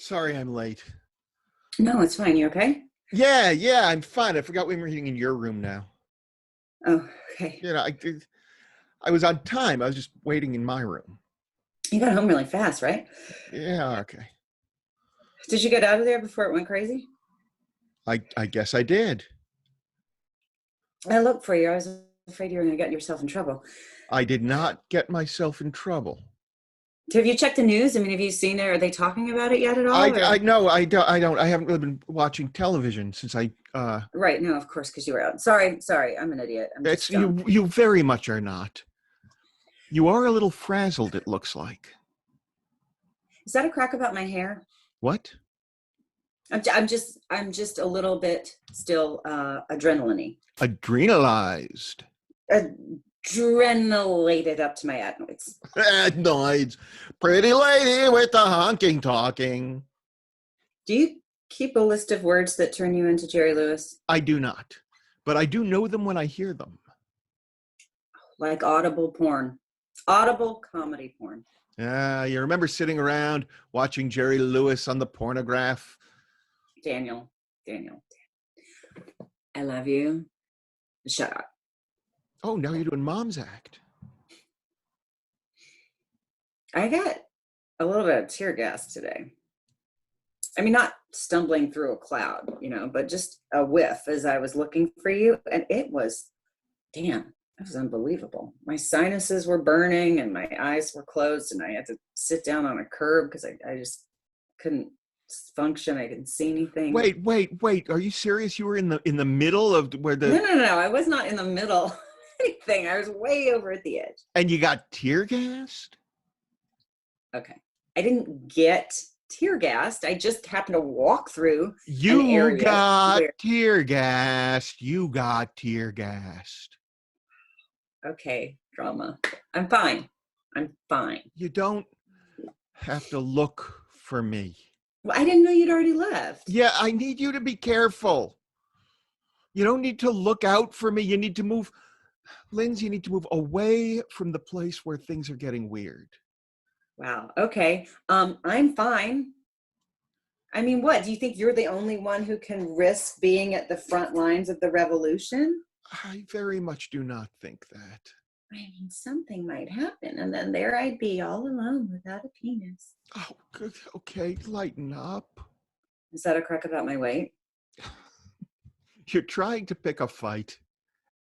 Sorry I'm late. No, it's fine. You okay? Yeah, I'm fine. I forgot we were meeting in your room now. Oh, okay. You know, I was on time. I was just waiting in my room. You got home really fast, right? Yeah, okay. Did you get out of there before it went crazy? I guess I did. I looked for you. I was afraid you were going to get yourself in trouble. I did not get myself in trouble. Have you checked the news? I mean, have you seen it? Are they talking about it yet at all? I Or know I don't. I haven't really been watching television since I. right? No, of course, because you were out. Sorry. I'm an idiot. I'm It's just dumb. you. You very much are not. You are a little frazzled. It looks like. Is that a crack about my hair? What? I'm just a little bit still adrenaline-y. Adrenalized. Adrenalated up to my adenoids. Adenoids. Pretty lady with the honking talking. Do you keep a list of words that turn you into Jerry Lewis? I do not, but I do know them when I hear them. Like audible porn, audible comedy porn. You remember sitting around watching Jerry Lewis on the pornograph? Daniel, I love you. Shut up. Oh, now you're doing Mom's Act. I got a little bit of tear gas today. I mean, not stumbling through a cloud, but just a whiff as I was looking for you. And it was, damn, it was unbelievable. My sinuses were burning and my eyes were closed and I had to sit down on a curb because I just couldn't function. I didn't see anything. Wait. Are you serious? You were in the middle of where the No. I was not in the middle of anything. I was way over at the edge. and you got tear gassed? Okay. I didn't get tear gassed. I just happened to walk through an You area got where, tear gassed. You got tear gassed. okay, drama. I'm fine. I'm fine. You don't have to look for me. Well, I didn't know you'd already left. Yeah, I need you to be careful. You don't need to look out for me. You need to move, Lindsay, you need to move away from the place where things are getting weird. Wow. Okay. I'm fine. I mean, what? Do you think you're the only one who can risk being at the front lines of the revolution? I very much do not think that. I mean, something might happen, and then there I'd be all alone without a penis. Oh, good. Okay, lighten up. Is that a crack about my weight? You're trying to pick a fight,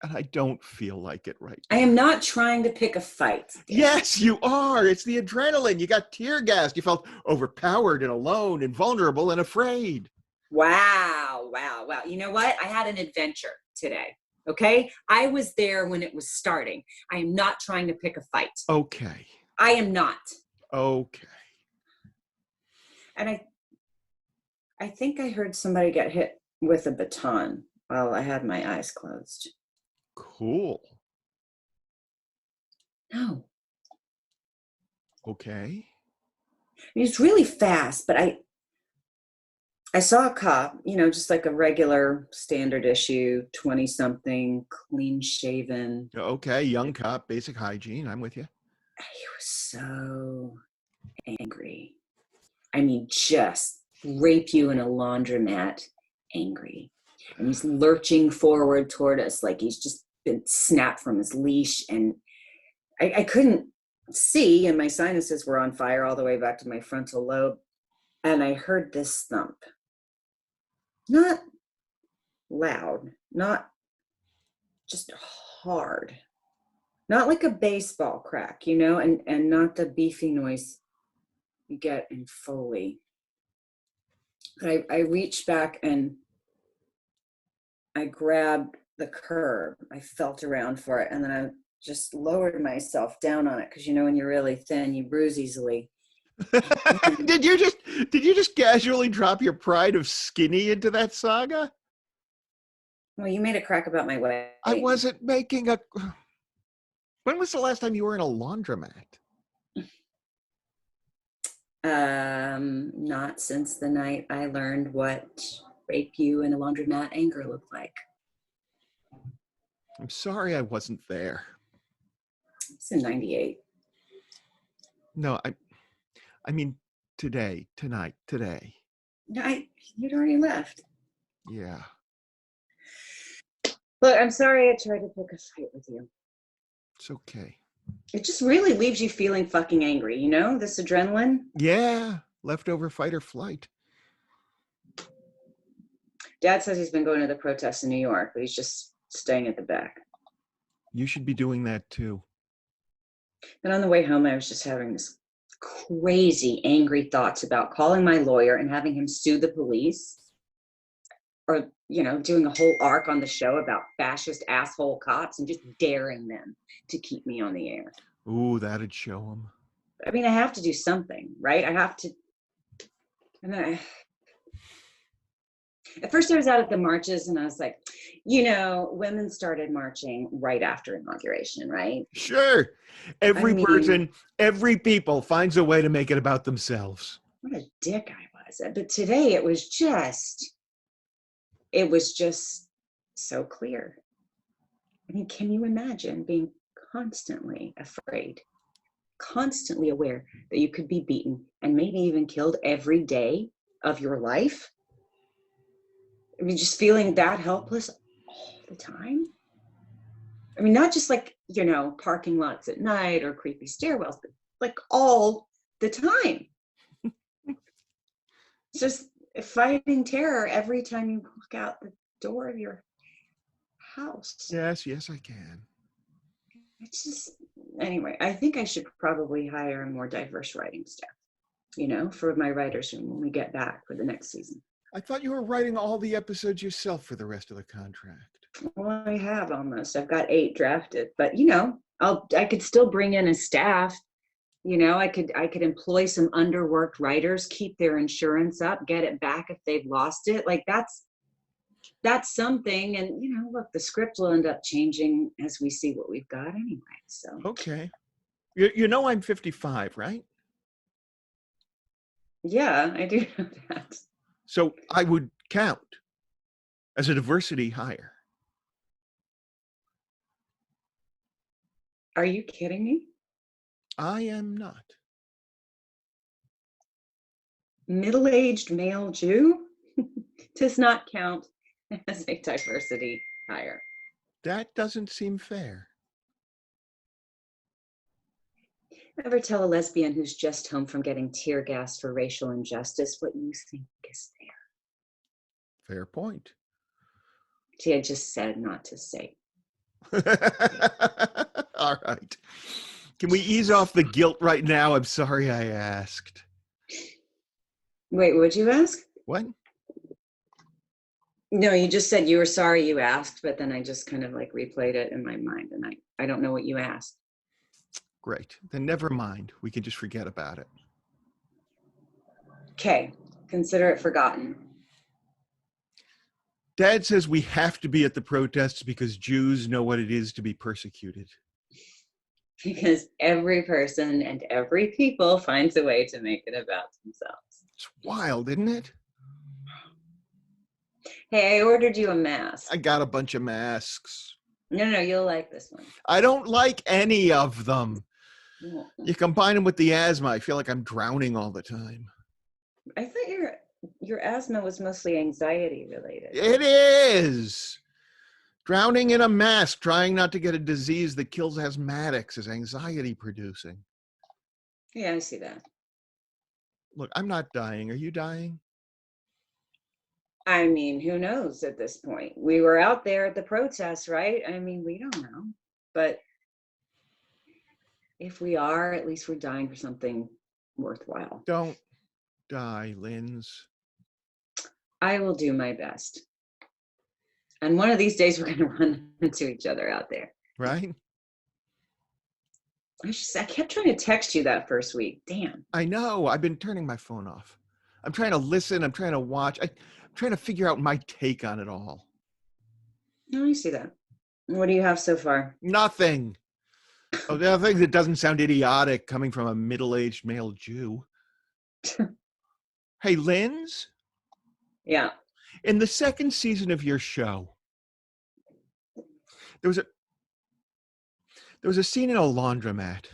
and I don't feel like it right I now. am not trying to pick a fight. Yes, you are. It's the adrenaline. You got tear gassed. You felt overpowered and alone and vulnerable and afraid. Wow. You know what? I had an adventure today. Okay. I was there when it was starting. I am not trying to pick a fight. Okay. I am not. Okay. And I think I heard somebody get hit with a baton while I had my eyes closed. Cool. No. Okay. I mean, it's really fast, but I saw a cop, just like a regular standard issue, 20 something, clean shaven. Okay, young cop, basic hygiene. I'm with you. He was so angry. I mean, just rape you in a laundromat angry. And he's lurching forward toward us like he's just been snapped from his leash. And I couldn't see, and my sinuses were on fire all the way back to my frontal lobe. And I heard this thump. Not loud, not just hard. Not like a baseball crack, and not the beefy noise you get in Foley. But I reached back and I grabbed the curb. I felt around for it, and then I just lowered myself down on it because when you're really thin, you bruise easily. did you just casually drop your pride of skinny into that saga? Well, you made a crack about my weight. I wasn't making a. When was the last time you were in a laundromat? Not since the night I learned what rape you in a laundromat anger looked like. I'm sorry I wasn't there. It's in 98. No, I mean, today, tonight, today. You'd already left. Yeah. Look, I'm sorry I tried to pick a fight with you. It's okay. It just really leaves you feeling fucking angry, you know? This adrenaline. Yeah. Leftover fight or flight. Dad says he's been going to the protests in New York, but he's just staying at the back. You should be doing that too. And on the way home, I was just having this crazy, angry thoughts about calling my lawyer and having him sue the police. Or, doing a whole arc on the show about fascist asshole cops and just daring them to keep me on the air. Ooh, that'd show them. I mean, I have to do something, right? I have to. And at first I was out at the marches and I was like, women started marching right after inauguration, right? Sure. Every people finds a way to make it about themselves. What a dick I was. But today it was just so clear. I mean, can you imagine being constantly afraid, constantly aware that you could be beaten and maybe even killed every day of your life? I mean, just feeling that helpless all the time. I mean, not just like, parking lots at night or creepy stairwells, but like all the time. Just fighting terror every time you walk out the door of your house. Yes, I can. It's just, anyway, I think I should probably hire a more diverse writing staff, for my writer's room when we get back for the next season. I thought you were writing all the episodes yourself for the rest of the contract. Well, I have almost. I've got 8 drafted, but I could still bring in a staff. I could employ some underworked writers, keep their insurance up, get it back if they've lost it. Like that's something. And look, the script will end up changing as we see what we've got anyway. So okay. I'm 55, right? Yeah, I do know that. So I would count as a diversity hire. Are you kidding me? I am not. Middle-aged male Jew does not count as a diversity hire. That doesn't seem fair. Ever tell a lesbian who's just home from getting tear gassed for racial injustice what you think is fair? Fair point. She had just said not to say. All right. Can we ease off the guilt right now? I'm sorry I asked. Wait, what'd you ask? What? No, you just said you were sorry you asked, but then I just kind of like replayed it in my mind, and I don't know what you asked. Great. Then never mind. We can just forget about it. Okay. Consider it forgotten. Dad says we have to be at the protests because Jews know what it is to be persecuted. Because every person and every people finds a way to make it about themselves. It's wild, isn't it? Hey, I ordered you a mask. I got a bunch of masks. No, you'll like this one. I don't like any of them. No. You combine them with the asthma, I feel like I'm drowning all the time. I thought your asthma was mostly anxiety related. It is. Drowning in a mask, trying not to get a disease that kills asthmatics is anxiety producing. Yeah, I see that. Look, I'm not dying. Are you dying? I mean, who knows at this point? We were out there at the protests, right? I mean, we don't know. But if we are, at least we're dying for something worthwhile. Don't die, Linz. I will do my best. And one of these days we're going to run into each other out there. Right? I kept trying to text you that first week. Damn. I know. I've been turning my phone off. I'm trying to listen. I'm trying to watch. I'm trying to figure out my take on it all. No, I see that. What do you have so far? Nothing. Oh, the other thing that doesn't sound idiotic coming from a middle-aged male Jew. Hey, Linz? Yeah. In the second season of your show, there was a scene in a laundromat.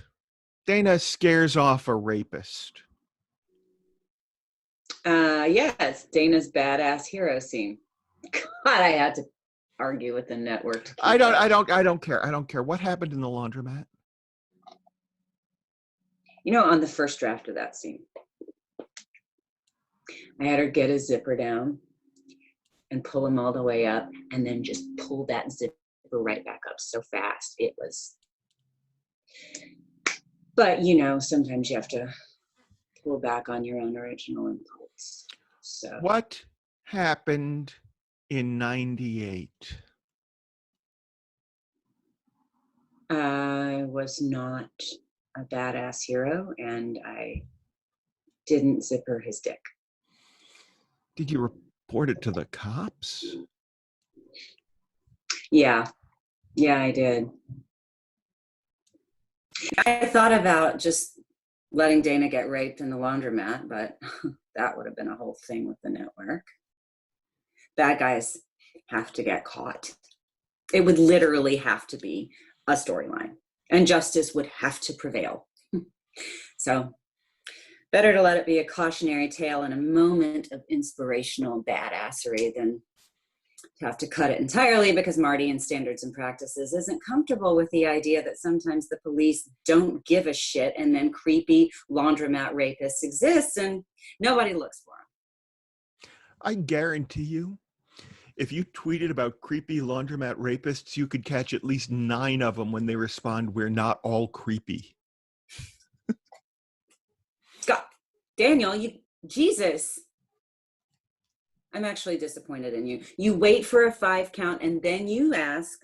Dana scares off a rapist. Yes, Dana's badass hero scene. God, I had to argue with the network to keep I don't. that. I don't care. I don't care. What happened in the laundromat? You know, on the first draft of that scene, I had her get a zipper down and pull him all the way up, and then just pull that zipper right back up so fast. It was. But you know, sometimes you have to pull back on your own original impulse. So. What happened in '98? I was not a badass hero, and I didn't zipper his dick. Did you report it to the cops? Yeah, I did. I thought about just letting Dana get raped in the laundromat, but that would have been a whole thing with the network. Bad guys have to get caught. It would literally have to be a storyline, and justice would have to prevail. So better to let it be a cautionary tale and a moment of inspirational badassery than to have to cut it entirely because Marty in Standards and Practices isn't comfortable with the idea that sometimes the police don't give a shit and then creepy laundromat rapists exist and nobody looks for them. I guarantee you, if you tweeted about creepy laundromat rapists, you could catch at least 9 of them when they respond, "We're not all creepy." God, Daniel, Jesus. I'm actually disappointed in you. You wait for a 5 count and then you ask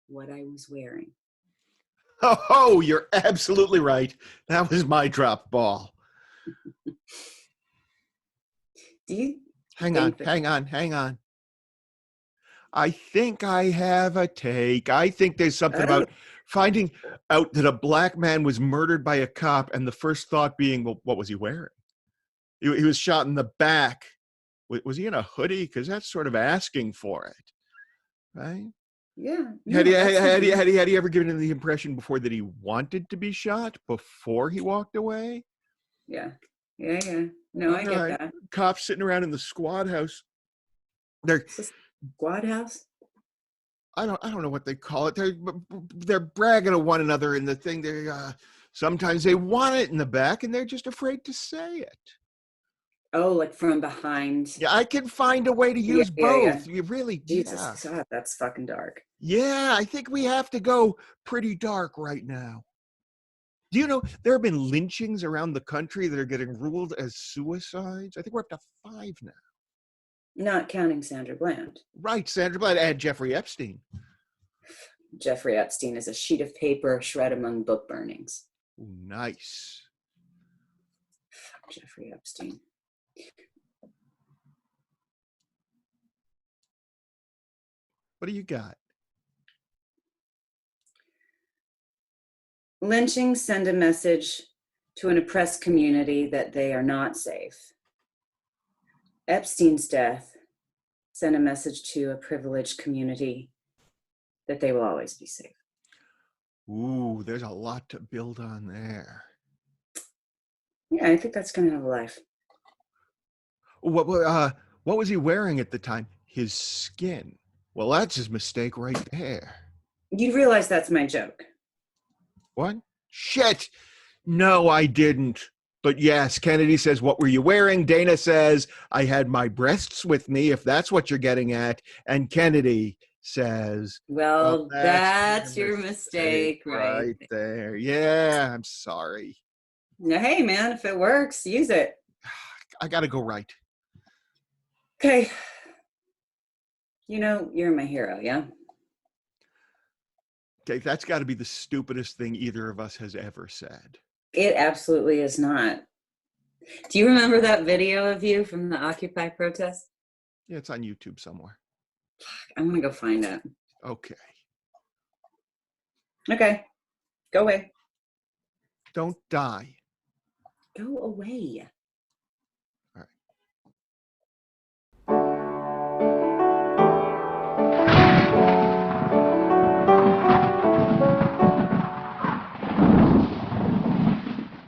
what I was wearing. Oh, you're absolutely right. That was my drop ball. Do you Hang think on. I think I have a take. I think there's something about finding out that a black man was murdered by a cop and the first thought being, well, what was he wearing? He was shot in the back. Was he in a hoodie? Because that's sort of asking for it, right? Yeah. Had he ever given him the impression before that he wanted to be shot before he walked away? Yeah. No, I get that. Cops sitting around in the squad house. They're squad house. I don't know what they call it. They're bragging to one another in the thing. They sometimes they want it in the back, and they're just afraid to say it. Oh, like from behind. Yeah, I can find a way to use both. You really, Jesus, God, that's fucking dark. Yeah, I think we have to go pretty dark right now. Do you know there have been lynchings around the country that are getting ruled as suicides? I think we're up to 5 now. Not counting Sandra Bland. Right, Sandra Bland and Jeffrey Epstein. Jeffrey Epstein is a sheet of paper shred among book burnings. Ooh, nice. Fuck Jeffrey Epstein. What do you got? Lynchings send a message to an oppressed community that they are not safe. Epstein's death sent a message to a privileged community that they will always be safe. Ooh, there's a lot to build on there. Yeah, I think that's kind of life. What was he wearing at the time? His skin. Well, that's his mistake right there. You realize that's my joke. What? Shit. No, I didn't. But yes, Kennedy says, what were you wearing? Dana says, I had my breasts with me, if that's what you're getting at. And Kennedy says, well, that's your mistake right there. Yeah, I'm sorry. No, hey, man, if it works, use it. I got to go right. Okay. You know, you're my hero, yeah? Okay, that's got to be the stupidest thing either of us has ever said. It absolutely is not. Do you remember that video of you from the Occupy protest? Yeah, it's on YouTube somewhere. I'm going to go find it. Okay. Okay. Go away. Don't die. Go away.